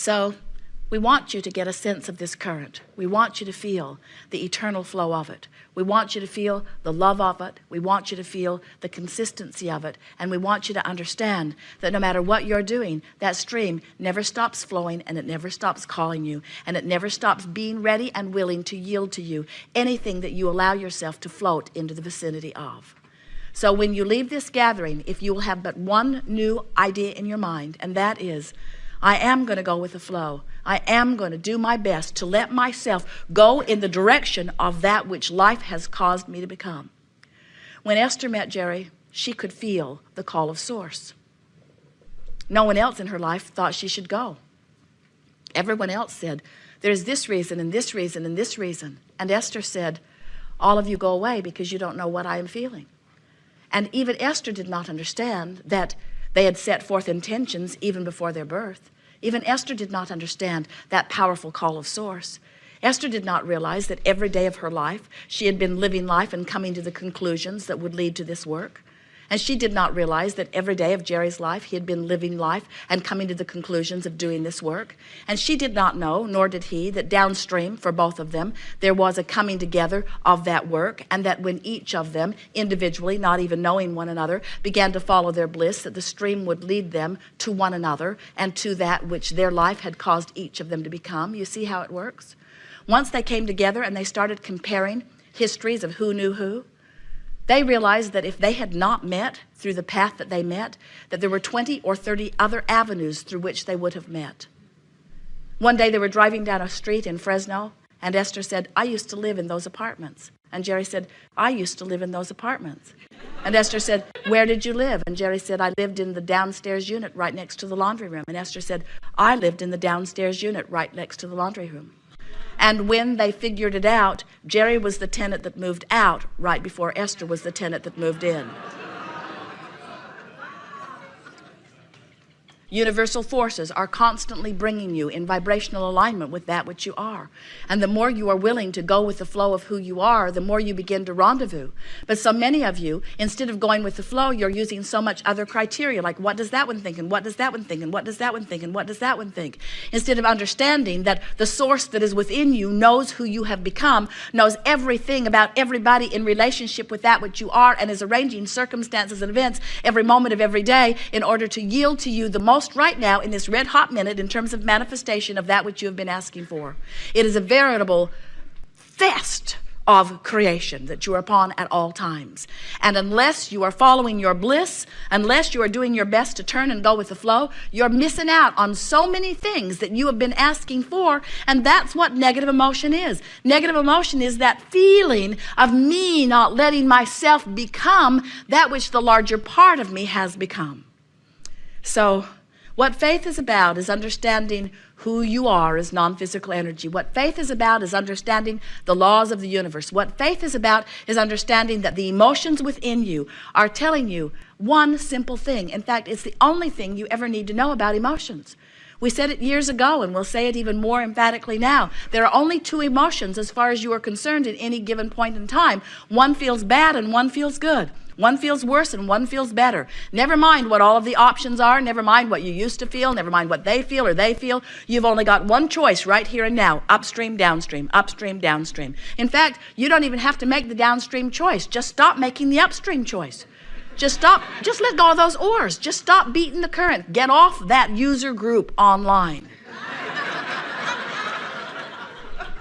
So we want you to get a sense of this current. We want you to feel the eternal flow of it. We want you to feel the love of it. We want you to feel the consistency of it. And we want you to understand that no matter what you're doing, that stream never stops flowing, and it never stops calling you, and it never stops being ready and willing to yield to you anything that you allow yourself to float into the vicinity of. So when you leave this gathering, if you will have but one new idea in your mind, and that is, I am going to go with the flow. I am going to do my best to let myself go in the direction of that which life has caused me to become. When Esther met Jerry, she could feel the call of Source. No one else in her life thought she should go. Everyone else said, there's this reason and this reason and this reason. And Esther said, all of you go away because you don't know what I am feeling. And even Esther did not understand that they had set forth intentions even before their birth. Even Esther did not understand that powerful call of Source. Esther did not realize that every day of her life, she had been living life and coming to the conclusions that would lead to this work. And she did not realize that every day of Jerry's life, he had been living life and coming to the conclusions of doing this work. And she did not know, nor did he, that downstream for both of them, there was a coming together of that work, and that when each of them, individually, not even knowing one another, began to follow their bliss, that the stream would lead them to one another and to that which their life had caused each of them to become. You see how it works? Once they came together and they started comparing histories of who knew who, they realized that if they had not met through the path that they met, that there were 20 or 30 other avenues through which they would have met. One day they were driving down a street in Fresno, and Esther said, I used to live in those apartments. And Jerry said, I used to live in those apartments. And Esther said, where did you live? And Jerry said, I lived in the downstairs unit right next to the laundry room. And Esther said, I lived in the downstairs unit right next to the laundry room. And when they figured it out, Jerry was the tenant that moved out right before Esther was the tenant that moved in. Universal forces are constantly bringing you in vibrational alignment with that which you are. And the more you are willing to go with the flow of who you are, the more you begin to rendezvous. But so many of you, instead of going with the flow, you're using so much other criteria, like what does that one think, and what does that one think, and what does that one think, and what does that one think? Instead of understanding that the source that is within you knows who you have become, knows everything about everybody in relationship with that which you are, and is arranging circumstances and events every moment of every day in order to yield to you the most right now in this red hot minute in terms of manifestation of that which you have been asking for. It is a veritable fest of creation that you are upon at all times. And unless you are following your bliss, unless you are doing your best to turn and go with the flow, you're missing out on so many things that you have been asking for, and that's what negative emotion is. Negative emotion is that feeling of me not letting myself become that which the larger part of me has become. So, what faith is about is understanding who you are as non-physical energy. What faith is about is understanding the laws of the universe. What faith is about is understanding that the emotions within you are telling you one simple thing. In fact, it's the only thing you ever need to know about emotions. We said it years ago, and we'll say it even more emphatically now. There are only two emotions as far as you are concerned at any given point in time. One feels bad and one feels good. One feels worse and one feels better. Never mind what all of the options are. Never mind what you used to feel. Never mind what they feel or they feel. You've only got one choice right here and now. Upstream, downstream, upstream, downstream. In fact, you don't even have to make the downstream choice. Just stop making the upstream choice. Just stop. Just let go of those oars. Just stop beating the current. Get off that user group online.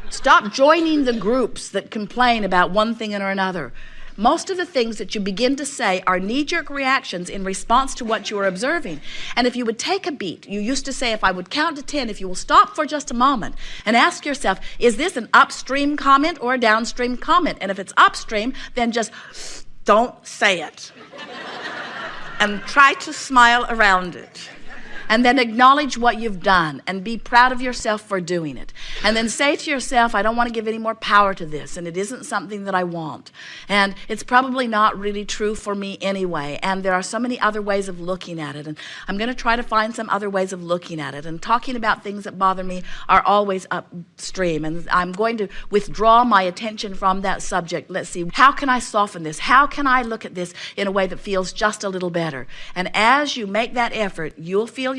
Stop joining the groups that complain about one thing or another. Most of the things that you begin to say are knee-jerk reactions in response to what you are observing. And if you would take a beat, you used to say, if I would count to 10, if you will stop for just a moment and ask yourself, is this an upstream comment or a downstream comment? And if it's upstream, then just don't say it. And try to smile around it. And then acknowledge what you've done and be proud of yourself for doing it. And then say to yourself, I don't want to give any more power to this, and it isn't something that I want. And it's probably not really true for me anyway. And there are so many other ways of looking at it. And I'm going to try to find some other ways of looking at it. And talking about things that bother me are always upstream. And I'm going to withdraw my attention from that subject. Let's see, how can I soften this? How can I look at this in a way that feels just a little better? And as you make that effort, you'll feel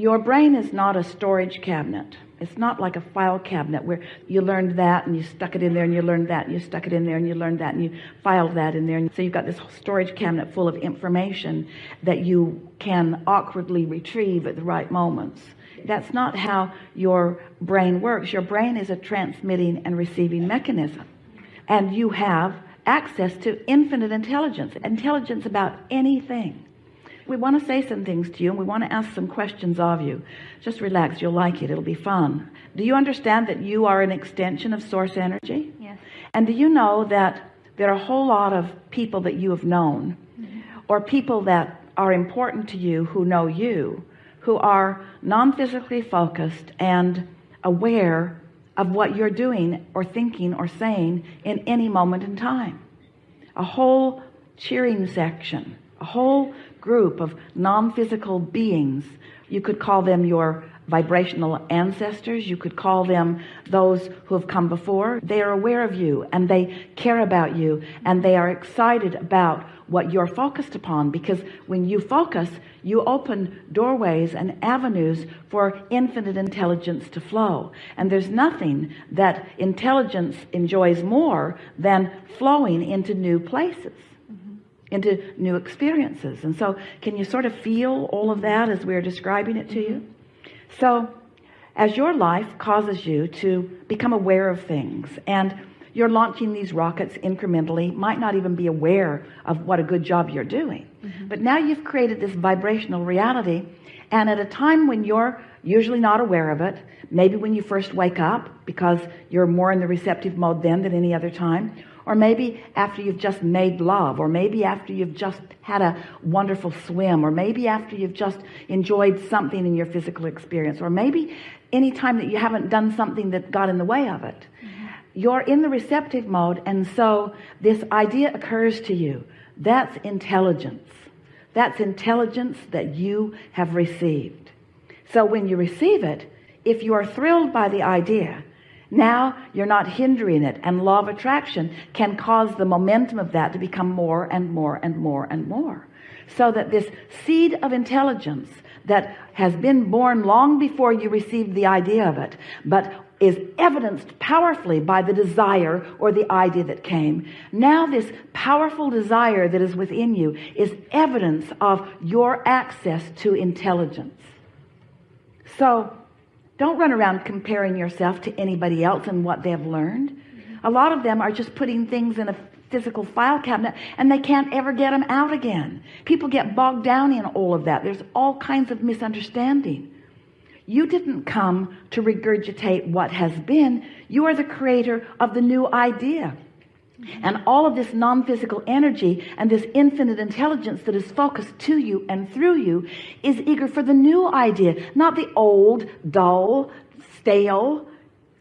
Your brain is not a storage cabinet. It's not like a file cabinet where you learned that and you stuck it in there and you learned that and you stuck it in there and you learned that and you filed that in there. And so you've got this storage cabinet full of information that you can awkwardly retrieve at the right moments. That's not how your brain works. Your brain is a transmitting and receiving mechanism. And you have access to infinite intelligence about anything. We want to say some things to you and we want to ask some questions of you. Just relax, you'll like it, it'll be fun. Do you understand that you are an extension of source energy? Yes. And do you know that there are a whole lot of people that you have known, or people that are important to you who know you, who are non-physically focused and aware of what you're doing or thinking or saying in any moment in time? A whole cheering section, a whole group of non-physical beings. You could call them your vibrational ancestors. You could call them those who have come before. They are aware of you and they care about you and they are excited about what you're focused upon, because when you focus, you open doorways and avenues for infinite intelligence to flow. And there's nothing that intelligence enjoys more than flowing into new places, into new experiences. And so can you sort of feel all of that as we're describing it to you? So as your life causes you to become aware of things, and you're launching these rockets incrementally, might not even be aware of what a good job you're doing, but now you've created this vibrational reality, and at a time when you're usually not aware of it, maybe when you first wake up because you're more in the receptive mode then than any other time, or maybe after you've just made love, or maybe after you've just had a wonderful swim, or maybe after you've just enjoyed something in your physical experience, or maybe any time that you haven't done something that got in the way of it. You're in the receptive mode, and so this idea occurs to you. That's intelligence. That's intelligence that you have received. So when you receive it, if you are thrilled by the idea, now you're not hindering it, and law of attraction can cause the momentum of that to become more and more and more and more, so that this seed of intelligence that has been born long before you received the idea of it, but is evidenced powerfully by the desire or the idea that came. Now this powerful desire that is within you is evidence of your access to intelligence. So don't run around comparing yourself to anybody else and what they've learned. A lot of them are just putting things in a physical file cabinet and they can't ever get them out again. People get bogged down in all of that. There's all kinds of misunderstanding. You didn't come to regurgitate what has been. You are the creator of the new idea. And all of this non-physical energy and this infinite intelligence that is focused to you and through you is eager for the new idea, not the old, dull, stale,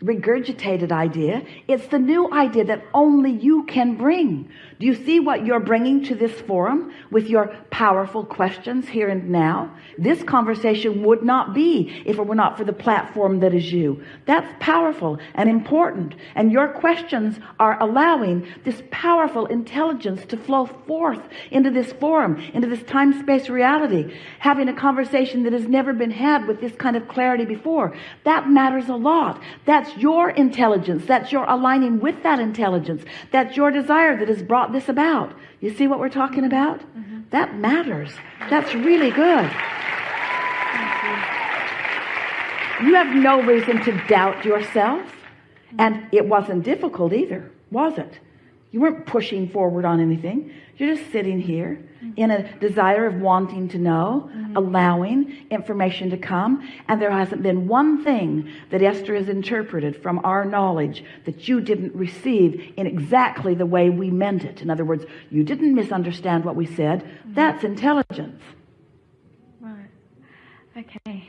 regurgitated idea. It's the new idea that only you can bring. Do you see what you're bringing to this forum with your powerful questions here and now? This conversation would not be if it were not for the platform that is you. That's powerful and important, and your questions are allowing this powerful intelligence to flow forth into this forum, into this time-space reality, having a conversation that has never been had with this kind of clarity before. That matters a lot. That's your intelligence. That's your aligning with that intelligence. That's your desire that has brought this about. You see what we're talking about? That matters. That's really good. You have no reason to doubt yourself, and it wasn't difficult either, was it? You weren't pushing forward on anything. You're just sitting here in a desire of wanting to know, allowing information to come, and there hasn't been one thing that Esther has interpreted from our knowledge that you didn't receive in exactly the way we meant it. In other words, you didn't misunderstand what we said. That's intelligence. Right. Okay.